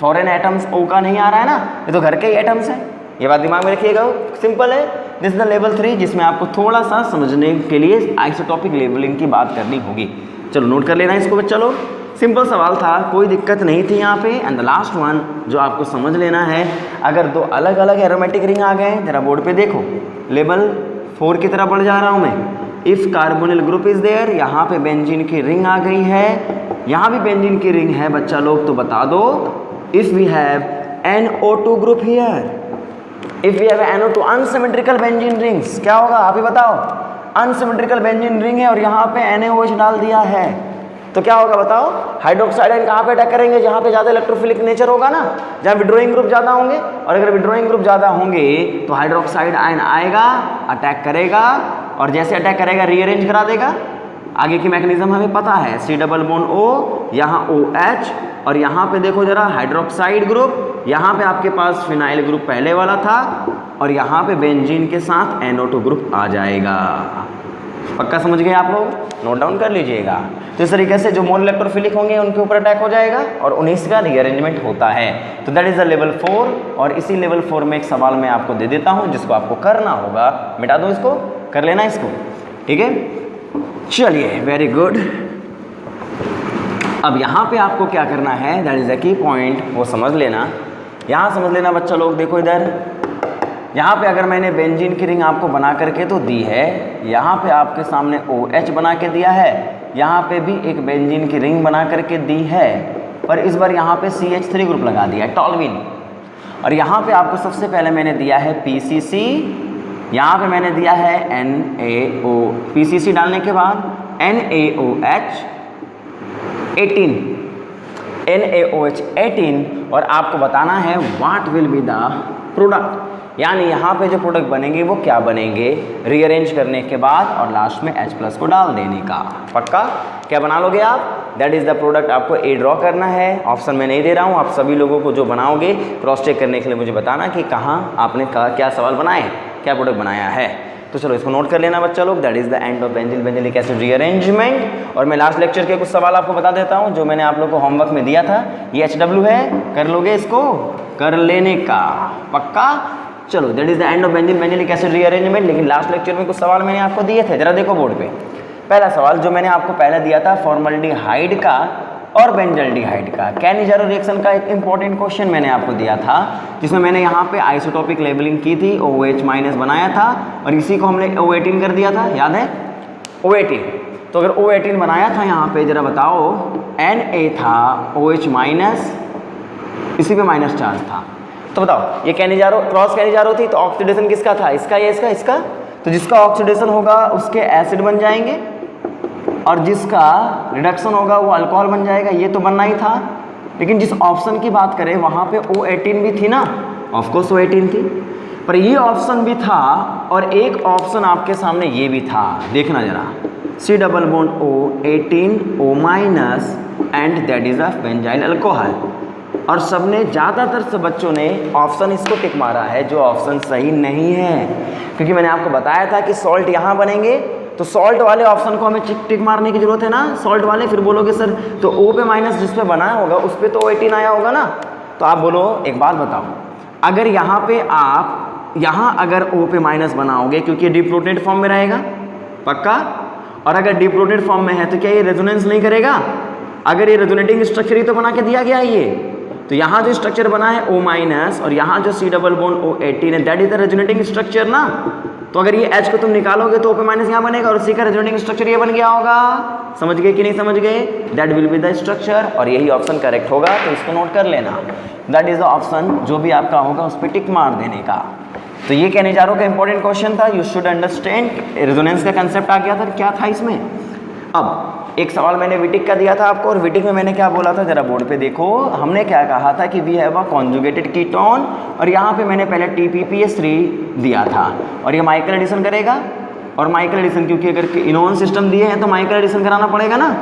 foreign atoms O का नहीं आ रहा है ना, ये तो घर के ही एटम्स हैं। ये बात दिमाग में रखिएगा, सिंपल है। दिस इज द लेवल 3 जिसमें आपको थोड़ा सा समझने के लिए आइसोटॉपिक लेबलिंग की बात करनी होगी। चलो नोट कर लेना इसको बच्चा लोग, सिंपल सवाल था, कोई दिक्कत नहीं थी यहाँ पे। एंड द लास्ट वन जो आपको समझ लेना है, अगर दो अलग अलग एरोमेटिक रिंग आ गए, जरा बोर्ड पे देखो, लेवल 4 की तरफ बढ़ जा रहा हूँ मैं। If carbonyl group is there, यहाँ पे बेंजीन की रिंग आ गई है, यहाँ भी बेंजीन की रिंग है बच्चा लोग, तो बता दो if we have NO2 group here, if we have NO2 unsymmetrical benzene rings, क्या होगा आप ही बताओ। अनसिमेट्रिकल बेंजीन रिंग है और यहाँ पे NaOH डाल दिया है, तो क्या होगा बताओ। हाइड्रोक्साइड आयन कहाँ पे अटैक करेंगे, जहाँ पे ज़्यादा इलेक्ट्रोफिलिक नेचर होगा ना, जहाँ विड्रोइंग ग्रुप ज़्यादा होंगे, और अगर विड्रोइंग ग्रुप ज़्यादा होंगे तो हाइड्रोक्साइड आयन आएगा, अटैक करेगा, और जैसे अटैक करेगा रीअरेंज करा देगा। आगे की मैकेनिज्म हमें पता है, C डबल बॉन्ड O, यहाँ OH, और यहाँ पे देखो जरा हाइड्रोक्साइड ग्रुप, यहाँ पे आपके पास फिनाइल ग्रुप पहले वाला था, और यहाँ पे बेंजीन के साथ NO2 ग्रुप आ जाएगा। पक्का समझ गए आप लोग, नोट डाउन कर लीजिएगा। तो इस तरीके से जो मोर इलेक्ट्रोफिलिक होंगे उनके ऊपर अटैक हो जाएगा और उन्हीं का रीअरेंजमेंट होता है। तो दैट इज द लेवल 4, और इसी लेवल 4 में एक सवाल मैं आपको दे देता हूँ जिसको आपको करना होगा। मिटा दो इसको, कर लेना इसको, ठीक है। चलिए वेरी गुड। अब यहाँ पे आपको क्या करना है, that is the key point, वो समझ लेना। यहाँ समझ लेना बच्चा लोग, देखो इधर, यहाँ पे अगर मैंने बेंजीन की रिंग आपको बना करके तो दी है, यहाँ पे आपके सामने OH बना के दिया है, यहाँ पे भी एक बेंजीन की रिंग बना करके दी है, पर इस बार यहाँ पे CH3 ग्रुप लगा दिया है, टॉल्विन। और यहाँ पे आपको सबसे पहले मैंने दिया है PCC, यहाँ पे मैंने दिया है NaO, PCC डालने के बाद NaOH 18, और आपको बताना है what will be the product, यानी यहाँ पे जो प्रोडक्ट बनेंगे वो क्या बनेंगे रीअरेंज करने के बाद और लास्ट में H+ को डाल देने का। पक्का क्या बना लोगे आप, दैट इज़ द प्रोडक्ट। आपको A ड्रॉ करना है, ऑप्शन में नहीं दे रहा हूँ, आप सभी लोगों को जो बनाओगे क्रॉस चेक करने के लिए मुझे बताना कि कहाँ आपने क्या सवाल बनाए, क्या प्रोडक्ट बनाया है। तो चलो इसको नोट कर लेना बच्चा लोग, that is the end of benzylic acid rearrangement. और मैं लास्ट लेक्चर के कुछ सवाल आपको बता देता हूँ जो मैंने आप लोग को होमवर्क में दिया था। ये HW है, कर लोगे इसको, कर लेने का, पक्का। चलो that is the end of benzylic acid rearrangement. लेकिन लास्ट लेक्चर में कुछ सवाल मैंने आपको दिए थे, जरा देखो बोर्ड पे। पहला सवाल जो मैंने आपको पहले दिया था फॉर्मल्डिहाइड का और बेंजल्डिहाइड का कैनिजारो रिएक्शन का, एक इंपॉर्टेंट क्वेश्चन मैंने आपको दिया था, जिसमें मैंने यहाँ पे आइसोटॉपिक लेबलिंग की थी, OH माइनस बनाया था और इसी को हमने O18 कर दिया था, याद है O18। तो अगर O18 बनाया था यहाँ पे, जरा बताओ, Na था, OH माइनस, इसी पे माइनस चार्ज था, तो बताओ ये कैनिजारो क्रॉस कैनिजारो थी, तो ऑक्सीडेशन किसका था, इसका या इसका, इसका। तो जिसका ऑक्सीडेशन होगा उसके एसिड बन जाएंगे और जिसका रिडक्शन होगा वो अल्कोहल बन जाएगा, ये तो बनना ही था। लेकिन जिस ऑप्शन की बात करें वहाँ पे O18 भी थी ना, ऑफकोर्स O18 थी, पर ये ऑप्शन भी था और एक ऑप्शन आपके सामने ये भी था, देखना जरा, C double bond O18 O minus and that is a benzyl alcohol. और सबने ज़्यादातर से बच्चों ने ऑप्शन इसको टिक मारा है, जो ऑप्शन सही नहीं है, क्योंकि मैंने आपको बताया था कि सॉल्ट यहाँ बनेंगे, तो सॉल्ट वाले ऑप्शन को हमें टिक मारने की जरूरत है ना, सॉल्ट वाले। फिर बोलोगे सर तो O पे माइनस जिस पे बनाया होगा उस पे तो O18 आया होगा ना, तो आप बोलो एक बात बताओ, अगर यहाँ पे आप यहाँ अगर O पे माइनस बनाओगे क्योंकि डिप्रोटेड फॉर्म में रहेगा, पक्का, और अगर डिप्रोटेड फॉर्म में है तो क्या ये रेजोनेंस नहीं करेगा। अगर ये रेजोनेटिंग स्ट्रक्चर ही तो बना के दिया गया है ये, तो यहाँ जो स्ट्रक्चर बना है O माइनस और यहाँ जो C डबल बॉन्ड O18 है, that is the resonating structure ना। तो अगर ये H को तुम निकालोगे तो O पे माइनस यहाँ बनेगा और उसी का रेजोनेटिंग स्ट्रक्चर ये बन गया होगा। समझ गए कि नहीं समझ गए, that will be the structure, और यही ऑप्शन करेक्ट होगा, तो इसको नोट कर लेना। दैट इज द ऑप्शन, जो भी आपका होगा उस पर टिक मार देने का। तो ये कहने जा रहा हूँ कि इंपॉर्टेंट क्वेश्चन था, यू शुड अंडरस्टैंड। रेजोनेंस का कंसेप्ट आ गया था, क्या था इसमें। अब एक सवाल मैंने विटिक का दिया था आपको, और विटिक में मैंने क्या बोला था, जरा बोर्ड पे देखो। हमने क्या कहा था कि we have a conjugated ketone, और यहाँ पे मैंने पहले TPPS3 दिया था, और ये माइकल एडिशन करेगा। और माइकल एडिशन, क्योंकि अगर इनोन सिस्टम दिए हैं तो माइकल एडिशन कराना पड़ेगा ना।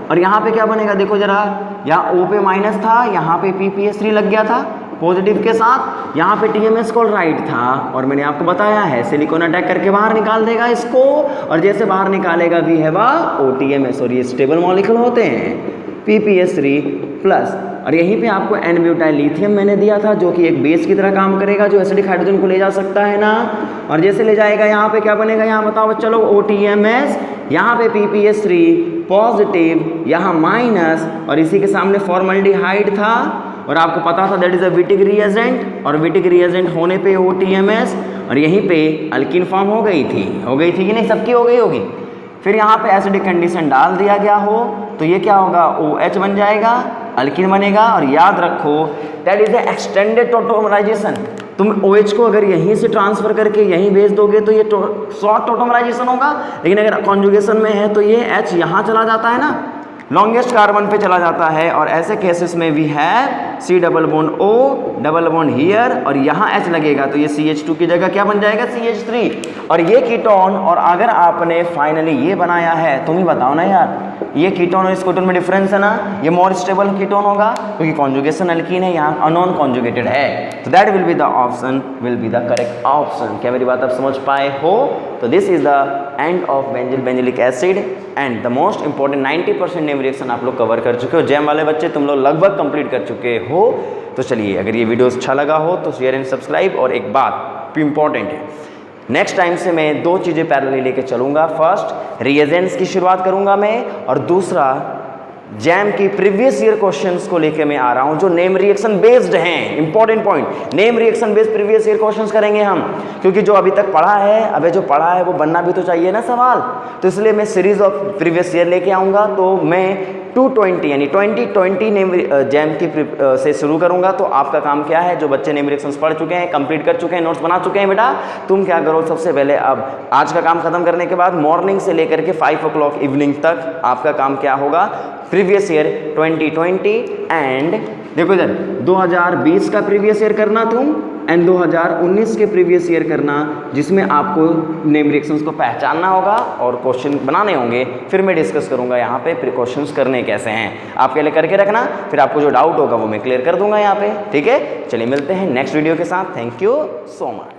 और यहाँ पे क्या बनेगा, देखो जरा, यहाँ O पे माइनस था, यहाँ पे PPS3 लग गया था पॉजिटिव के साथ, यहाँ पे TMS क्लोराइड था, और मैंने आपको बताया है सिलिकॉन अटैक करके बाहर निकाल देगा इसको, और जैसे बाहर निकालेगा वी हैव OTMS, और ये स्टेबल मॉलिक्यूल होते हैं PPS3 प्लस। और यहीं पे आपको N-ब्यूटाइल लिथियम मैंने दिया था, जो कि एक बेस की तरह काम करेगा, जो एसिडिक हाइड्रोजन को ले जा सकता है ना। और जैसे ले जाएगा यहाँ पे क्या बनेगा, यहाँ बताओ चलो, OTMS, यहाँ पे PPS3 पॉजिटिव, यहाँ माइनस, और इसी के सामने फॉर्मल्डिहाइड था, और आपको पता था that is a Wittig reagent, और विटिक रिएजेंट होने पे OTMS, और यहीं पे अल्कीन फॉर्म हो गई थी कि नहीं, सबकी हो गई होगी। फिर यहाँ पे एसिडिक कंडीशन डाल दिया गया हो तो ये क्या होगा, OH बन जाएगा, अल्कीन बनेगा। और याद रखो that is the extended tautomerisation. तुम OH को अगर यहीं से ट्रांसफर करके यहीं भेज दोगे तो ये शॉर्ट टोटोमराइजेशन होगा, लेकिन अगर कॉन्जुगेशन में है तो ये H यहाँ चला जाता है ना, लॉन्गेस्ट कार्बन पे चला जाता है। और ऐसे केसेस में भी है C double bond O double bond here, और यहाँ H लगेगा तो ये CH2 की जगह क्या बन जाएगा, CH3। और ये कीटोन, और अगर आपने फाइनली ये बनाया है, तुम ही बताओ ना यार, ये कीटोन और इस कीटोन में डिफरेंस है ना, ये मोर स्टेबल कीटोन होगा क्योंकि कॉन्जुगेशन अल्कीन है, यहाँ अनोन कॉन्जुगेटेड है। तो that will be the option, will be the correct option. क्या मेरी बात आप समझ पाए हो? तो this is the end of benzylic acid and the most important 90% name reaction आप लोग कवर कर चुके हो। जैम वाले बच्चे तुम लोग लगभग कंप्लीट कर चुके हो। तो चलिए, अगर ये वीडियो अच्छा लगा हो तो शेयर एंड सब्सक्राइब। और एक बात इंपॉर्टेंट है, नेक्स्ट टाइम से मैं 2 चीज़ें पैरेलली लेके चलूँगा। फर्स्ट रिएजेंट्स की शुरुआत करूँगा मैं, और दूसरा जैम की प्रीवियस ईयर क्वेश्चंस को लेके मैं आ रहा हूँ जो नेम रिएक्शन बेस्ड हैं। Important point, name reaction based previous year questions करेंगे हम, क्योंकि जो अभी तक पढ़ा है, अबे जो पढ़ा है वो बनना भी तो चाहिए ना सवाल। तो इसलिए मैं सीरीज ऑफ प्रीवियस ईयर लेके आऊँगा। तो मैं 220 यानी 2020 नेम जैम की से शुरू करूँगा। तो आपका काम क्या है, जो बच्चे नेम रिएक्शंस पढ़ चुके हैं, कंप्लीट कर चुके हैं, नोट्स बना चुके हैं, बेटा तुम क्या करो, सबसे पहले अब आज का काम खत्म करने के बाद मॉर्निंग से लेकर के 5 o'clock इवनिंग तक आपका काम क्या होगा, प्रीवियस ईयर 2020 एंड देखो इधर 2020 का प्रीवियस ईयर करना तुम, एंड 2019 के प्रीवियस ईयर करना, जिसमें आपको नेम रिएक्शंस को पहचानना होगा और क्वेश्चन बनाने होंगे। फिर मैं डिस्कस करूंगा यहाँ पे प्रिकॉशंस करने कैसे हैं, आपके लिए करके रखना। फिर आपको जो डाउट होगा वो मैं क्लियर कर दूंगा यहाँ पे, ठीक है। चलिए मिलते हैं नेक्स्ट वीडियो के साथ। Thank you so much.